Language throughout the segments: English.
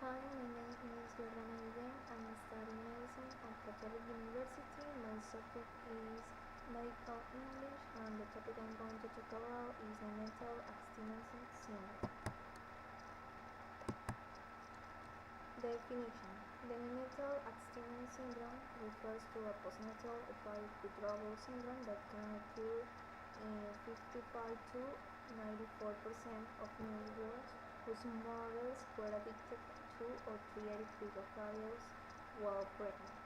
Hi, my name is Jordana Guillén. I'm studying medicine at Catholic University. My subject is medical English, and the topic I'm going to talk about is neonatal abstinence syndrome. Definition: the neonatal abstinence syndrome refers to a postnatal opioid withdrawal syndrome that can occur in 55 to 94% of newborns whose mothers were addicted to or treated pedophiles while pregnant.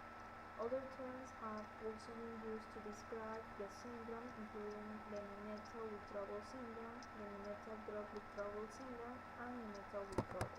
Other terms have also been used to describe the syndrome, including the neonatal withdrawal syndrome, the neonatal drug withdrawal syndrome, and neonatal withdrawal.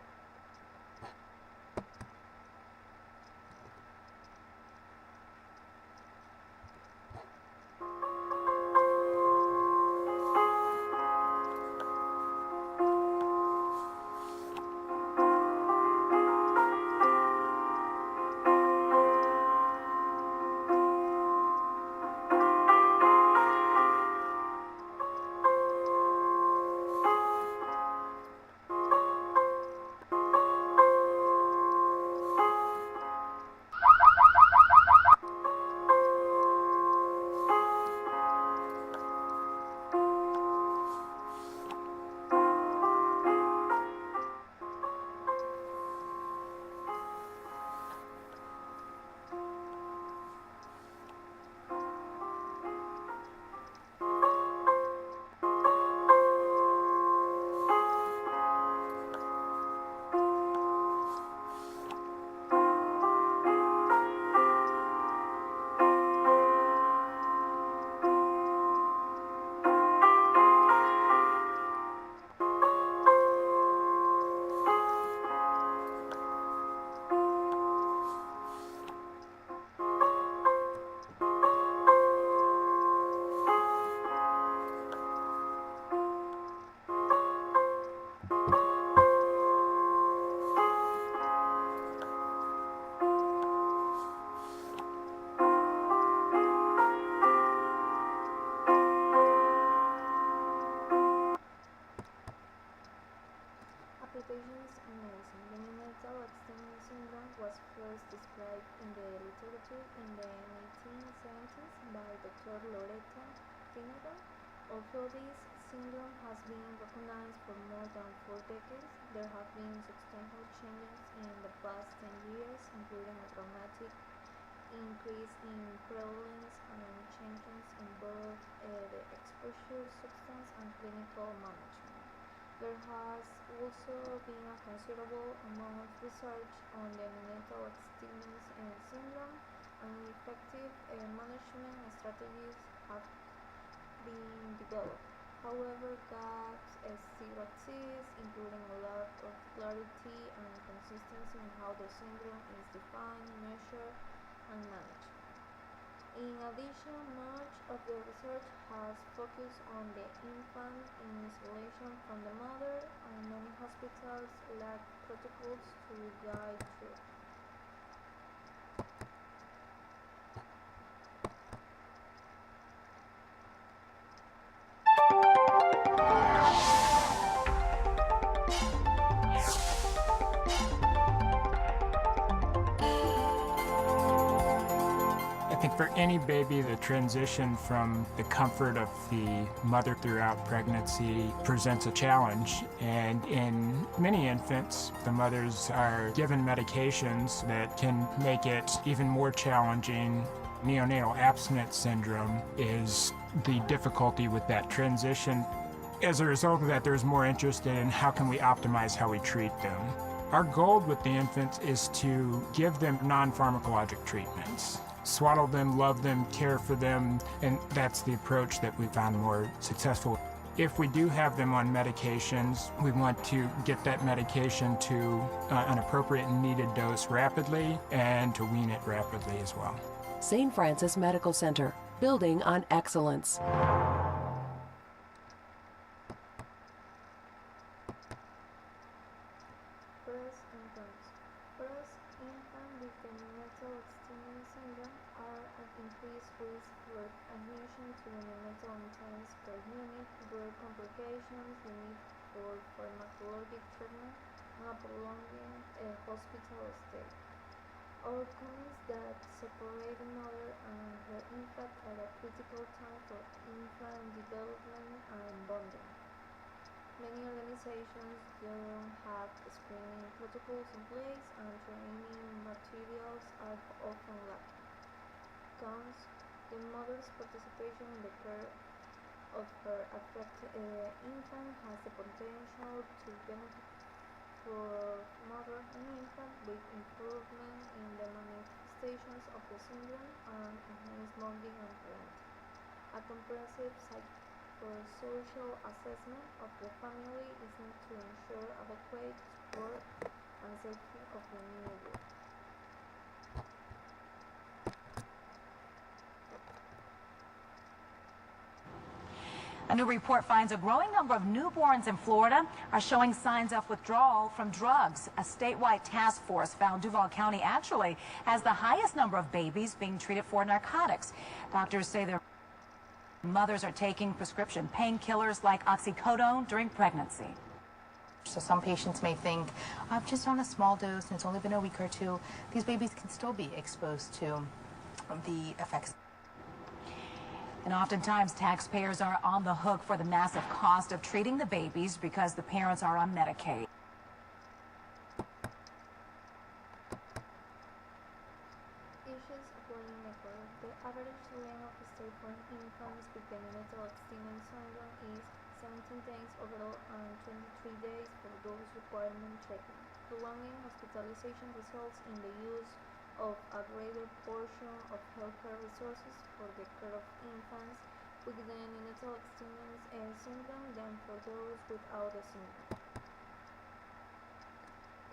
Applications in medicine. The neonatal abstinence syndrome was first described in the literature in the 1970s by Dr. Neonatal. Although this syndrome has been recognized for more than 4 decades, there have been substantial changes in the past 10 years, including a dramatic increase in prevalence and changes in both the exposure substance and clinical management. There has also been a considerable amount of research on the neonatal abstinence syndrome, and effective management strategies have been developed. However, gaps still exist, including a lack of clarity and consistency in how the syndrome is defined, measured, and managed. In addition, much of the research has focused on the infant in isolation from the mother, and many hospitals lack protocols to guide through. I think for any baby, the transition from the comfort of the mother throughout pregnancy presents a challenge. And in many infants, the mothers are given medications that can make it even more challenging. Neonatal abstinence syndrome is the difficulty with that transition. As a result of that, there's more interest in how can we optimize how we treat them. Our goal with the infants is to give them non-pharmacologic treatments. Swaddle them, love them, care for them, and that's the approach that we found more successful. If we do have them on medications, we want to get that medication to an appropriate and needed dose rapidly and to wean it rapidly as well. St. Francis Medical Center, building on excellence. Breast implants. Breast infants with the neonatal abstinence syndrome are at increased risk for admission to the neonatal intensive care unit, birth complications, the need for pharmacologic treatment, and a prolonged hospital stay. Outcomes that separate the mother and her infant at a critical time for infant development and bonding. Many organizations don't have screening protocols in place, and training materials are often lacking. Cons: the mother's participation in the care of her affected infant has the potential to benefit for mother and infant with improvement in the manifestations of the syndrome and enhanced bonding and parenting. A comprehensive psychosocial assessment of the family is needed to ensure adequate support and safety of the newborn. A new report finds a growing number of newborns in Florida are showing signs of withdrawal from drugs. A statewide task force found Duval County actually has the highest number of babies being treated for narcotics. Doctors say their mothers are taking prescription painkillers like oxycodone during pregnancy. So some patients may think, I'm just on a small dose and it's only been a week or two. These babies can still be exposed to the effects. And oftentimes taxpayers are on the hook for the massive cost of treating the babies because the parents are on Medicaid. Issues according to Ecuador. The average length of stay for infants with the neonatal abstinence syndrome is 17 days overall and 23 days for those requiring treatment. Prolonging hospitalization results in the use of a greater portion of healthcare resources for the care of infants with the neonatal abstinence syndrome than for those without the syndrome.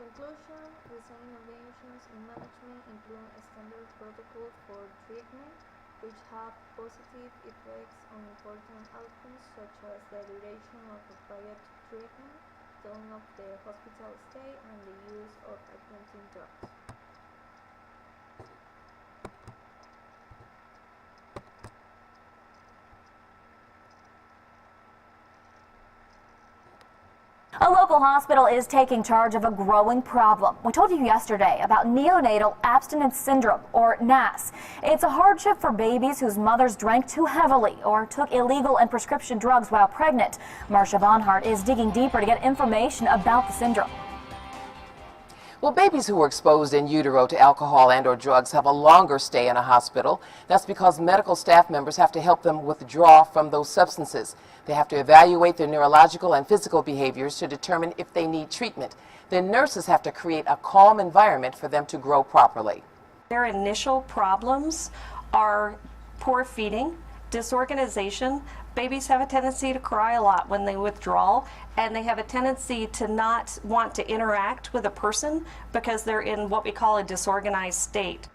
Conclusion: recent innovations in management include standard protocols for treatment, which have positive effects on important outcomes such as the duration of required treatment, the length of the hospital stay, and the use of augmenting drugs. A local hospital is taking charge of a growing problem. We told you yesterday about neonatal abstinence syndrome, or NAS. It's a hardship for babies whose mothers drank too heavily or took illegal and prescription drugs while pregnant. Marcia Bonhart is digging deeper to get information about the syndrome. Well, babies who were exposed in utero to alcohol and/or drugs have a longer stay in a hospital. That's because medical staff members have to help them withdraw from those substances. They have to evaluate their neurological and physical behaviors to determine if they need treatment. Then nurses have to create a calm environment for them to grow properly. Their initial problems are poor feeding, disorganization. Babies have a tendency to cry a lot when they withdraw, and they have a tendency to not want to interact with a person because they're in what we call a disorganized state.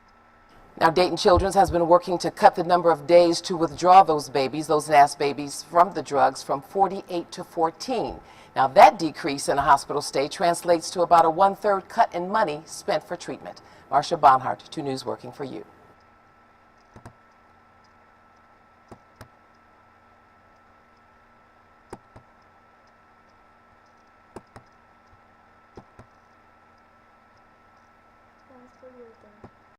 Now, Dayton Children's has been working to cut the number of days to withdraw those babies, those NAS babies, from the drugs from 48 to 14. Now, that decrease in a hospital stay translates to about a 1/3 cut in money spent for treatment. Marcia Bonhart, 2 News, working for you. Thanks for your attention.